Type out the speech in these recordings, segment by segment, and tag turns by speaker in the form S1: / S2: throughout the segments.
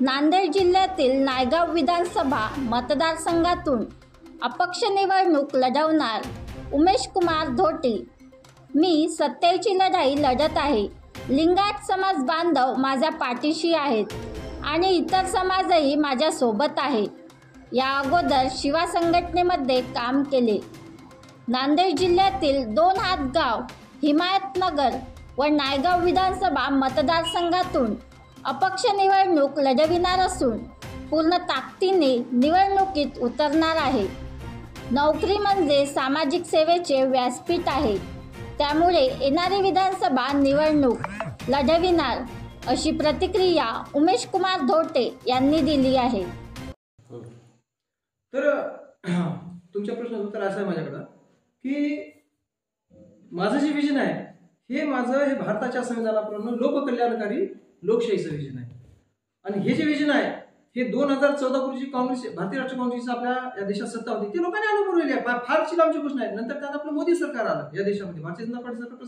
S1: नांदेड जिल्ह्यातील नायगाव विधानसभा मतदारसंघातून अपक्ष निवडणूक लढवणार उमेश कुमार धोटे। मी सत्तेची लढाई लढत आहे। लिंगायत समाज बांधव माझ्या पाठीशी आहेत आणि इतर समाजही माझ्या सोबत आहे। या अगोदर शिवा संघटनेमध्ये काम केले। नांदेड जिल्ह्यातील 2 हातगाव, हिमायतनगर व नायगाव विधानसभा मतदारसंघातून अपक्ष निवडणूक लढविणार असून पूर्ण ताकदीने निवडणुकीत उतरणार आहे। नोकरी म्हणजे सामाजिक सेवेचे व्यासपीठ आहे, त्यामुळे येणारी विधानसभा निवडणूक लढविणार अशी प्रतिक्रिया उमेश कुमार धोटे यांनी दिली आहे।
S2: तर तुमच्या प्रश्नाचं उत्तर असं आहे माझ्याकडे की माझं जे विजन आहे हे भारताच्या संविधानाप्रमाणे लोककल्याणकारी लोकशाहीचं विजन आहे। आणि हे जे विजन आहे हे 2014 पूर्वी भारतीय राष्ट्रीय काँग्रेसची आपल्या या देशात सत्ता होती, ते लोकांनी अनुभवलेली आहे। फारची लांबची गोष्ट नाही। नंतर त्यात आपलं मोदी सरकार आलं या देशामध्ये, भारतीय जनता पार्टी सरकार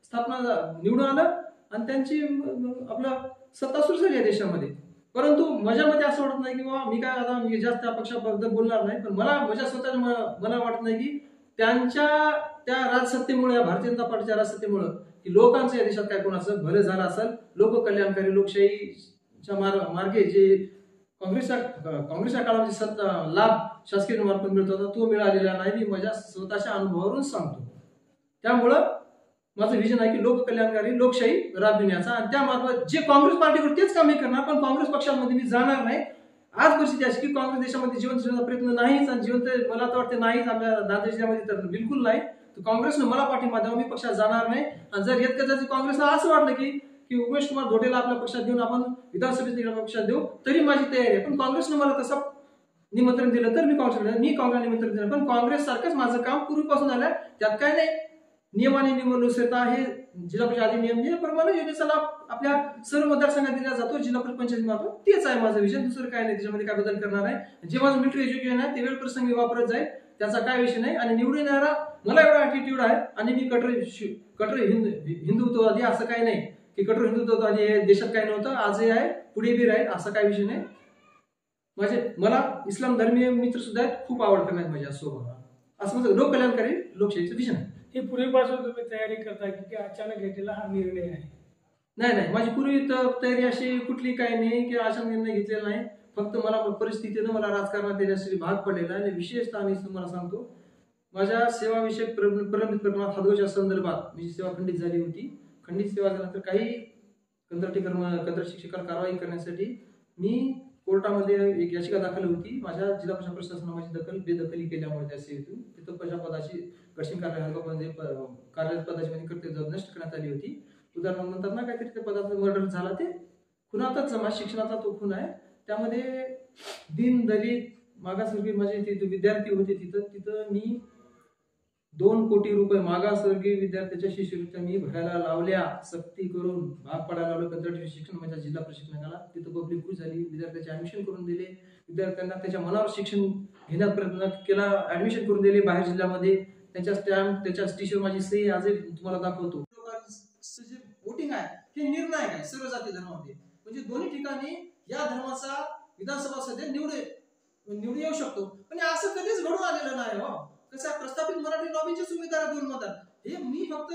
S2: स्थापना निवडून आलं आणि त्यांची आपलं सत्ता सुरू झाली या देशामध्ये। परंतु माझ्यामध्ये असं वाटत नाही की बाबा मी काय आता जास्त अपक्षाबद्दल बोलणार नाही, पण माझ्या स्वतःच्या मला वाटत नाही की त्यांच्या त्या राजसत्तेमुळे, भारतीय जनता पार्टीच्या राजसत्तेमुळे की लोकांचं या देशात काय कोणाचं भलं झालं असेल, लोककल्याणकारी लोकशाहीच्या मार्गे जे काँग्रेसच्या काळामध्ये सत्ता लाभ शासकीय मार्फत मिळत होता तो मिळालेला नाही। मी माझ्या स्वतःच्या अनुभवावरून सांगतो। त्यामुळं माझं विजन आहे की लोककल्याणकारी लोकशाही राबविण्याचा, आणि त्यामार्फत जे काँग्रेस पार्टी करते तेच काम मी करणार, पण काँग्रेस पक्षामध्ये मी जाणार नाही। आज परिस्थिती अशी की काँग्रेस देशामध्ये जिवंत ठेवण्याचा प्रयत्न नाहीच, आणि जिवंत मला तर वाटते नाहीच आपल्या नांदेड जिल्ह्यामध्ये तर बिलकुल नाही। तर काँग्रेसनं मला पाठिंबा द्यावा, मी पक्षात जाणार नाही। आणि जर येत काँग्रेसला असं वाटलं की उमेश कुमार धोटेला आपल्या पक्षात घेऊन आपण विधानसभेत पक्षात देऊ, तरी माझी तयारी आहे। पण काँग्रेसनं मला तसं निमंत्रण दिलं तर मी काँग्रेसला निमंत्रण दिलं, पण काँग्रेस सारखंच माझं काम पूर्वीपासून झालं, त्यात काय नाही। नियम आणि नियमानुसार हे जिल्हा परिषद अधिनियम ज्याप्रमाणे योजनेचा लाभ आपल्या सर्व मतदारसंघात दिला जातो जिल्हा परिषद पंचायत मार्फत, तेच आहे माझं विजन। दुसरं काय नाही, त्याच्यामध्ये काय बदल करणार आहे। जे माझं मिलिटरी एज्युकेशन आहे ते वेळ प्रसंगी वापरत जाईल, त्याचा काय विषय नाही। आणि निवडून येणारा मला एवढा ऍटिट्यूड आहे, आणि मी कट्टर हिंदुत्ववादी असं काही नाही की कट्टर हिंदुत्ववादी हे देशात काही नव्हतं, आजही आहे, पुढे बी राहील, असा काही विषय नाही। मला इस्लाम धर्मीय मित्र सुद्धा आहेत, खूप आवडतात माझ्या सोबत। असं म्हणजे लोककल्याणकारी लोकशाहीचं विजन आहे।
S3: हे पूर्वीपासून तुम्ही तयारी करता की अचानक घेतलेला हा निर्णय आहे?
S2: नाही, माझी पूर्वी तयारी अशी कुठली काही नाही की अचानक निर्णय घेतलेला नाही। फक्त मला परिस्थितीनं मला राजकारणात येण्यासाठी भाग पडलेला आहे। आणि विशेषतः मी तुम्हाला सांगतो, माझ्या सेवाविषयक प्रलंबित प्रकरणात हादगावच्या संदर्भात माझी सेवा खंडित झाली होती। खंडित सेवा झाल्यानंतर काही कंत्राटी शिक्षकांवर कारवाई करण्यासाठी मी कोर्टामध्ये एक याचिका दाखल होती। माझ्या जिल्हा प्रशासन प्रशासनाने माझी बेदखली केल्यामुळे त्या सेवेतून तिथं पदाची गडचिंग कार्यालय पदाची कर्तव्य नष्ट करण्यात आली होती। उदाहरणार्थ ना काहीतरी त्या पदाचा मर्डर झाला, ते खुनातच समाज शिक्षणाचा तो खून आहे। त्यामध्ये दीन दलित मागासवर्गीय माझे तिथे विद्यार्थी होते, तिथं मी 2 कोटी रुपये मागासवर्गीय विद्यार्थ्याच्या शिष्यवृत्त्या मी भरायला लावल्या, सक्ती करून भाग पडायला लावलं। कंत्राटी शिक्षण माझ्या जिल्हा प्रशिक्षणाला तिथं पब्लिक खुश झाली, विद्यार्थ्याचे ऍडमिशन करून दिले, विद्यार्थ्यांना त्याच्या मनावर शिक्षण घेण्याचा प्रयत्न केला, ऍडमिशन करून दिले बाहेर जिल्ह्यामध्ये। त्यांच्या स्टॅम्प, त्याच्या टीशर्ट माझी सही आजही तुम्हाला दाखवतो। जे वोटिंग आहे हे निर्णायक आहे सर्व जाती धर्मामध्ये, म्हणजे दोन्ही ठिकाणी या धर्माचा विधानसभा सदस्य निवडून येऊ शकतो। पण असं कधीच घडून आलेलं नाही हो। कसं प्रस्थापित मराठी लॉबीचेच उमेदवार 2 मतदार, हे मी फक्त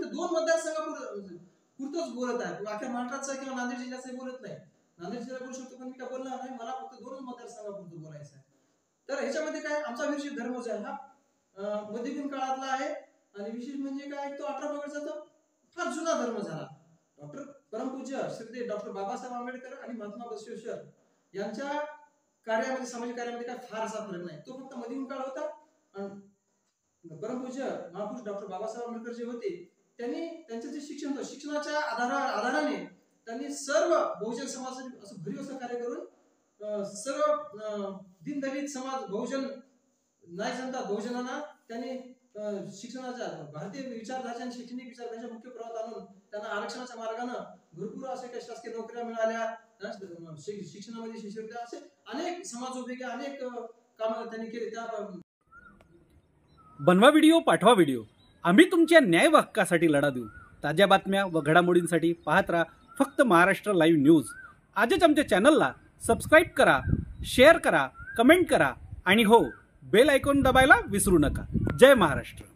S2: 2 मतदारसंघापुरतच बोलत आहे, अख्या महाराष्ट्राचा किंवा नांदेड जिल्ह्याचं बोलत नाही। नांदेड जिल्हा बोलू शकतो पण मी काय बोलणार नाही, मला फक्त 2 मतदारसंघापुरतं बोलायचं आहे। तर ह्याच्यामध्ये काय आमचा विषय धर्म जो आहे हा मध्ययुगीन काळातला आहे, आणि विशेष म्हणजे काय तो 18 पगडचा तो फार जुना धर्म झाला। परमपूज्य श्री डॉक्टर बाबासाहेब आंबेडकर आणि महात्मा बसवेश्वर यांच्या कार्यामध्ये, सामाजिक कार्यामध्ये काय फार असा फरक नाही, तो फक्त मध्ययुगीन काळ होता। परमपूज्य महापुरुष डॉक्टर बाबासाहेब आंबेडकर जे होते त्यांनी त्यांचं जे शिक्षण होतं, शिक्षणाच्या आधाराने त्यांनी सर्व बहुजन समाजासाठी असं भरीव असं कार्य करून सर्व दीनदलित समाज, बहुजन नाही जनता बहुजनांना त्यांनी शिक्षणाच्या भारतीय विचारधाराच्या आणि शैक्षणिक विचारधाराच्या मुख्य प्रवाहात आणून त्यांना आरक्षणाच्या मार्गाने भरपूर असे काही शासकीय नोकऱ्या मिळाल्या, शिक्षणामध्ये शिष्यवृत्त्या, असे अनेक समाजोपयोगी अनेक कामं त्यांनी केली। त्या
S4: बनवा व्हिडिओ, पाठवा व्हिडिओ, आम्ही तुमच्या न्याय व हक्कासाठी लढा देऊ। ताज्या बातम्या व घडामोडींसाठी पाहत राहा फक्त महाराष्ट्र लाईव्ह न्यूज। आजच आमच्या चॅनलला सबस्क्राईब करा, शेअर करा, कमेंट करा आणि हो, बेल आयकॉन दबायला विसरू नका. जय महाराष्ट्र.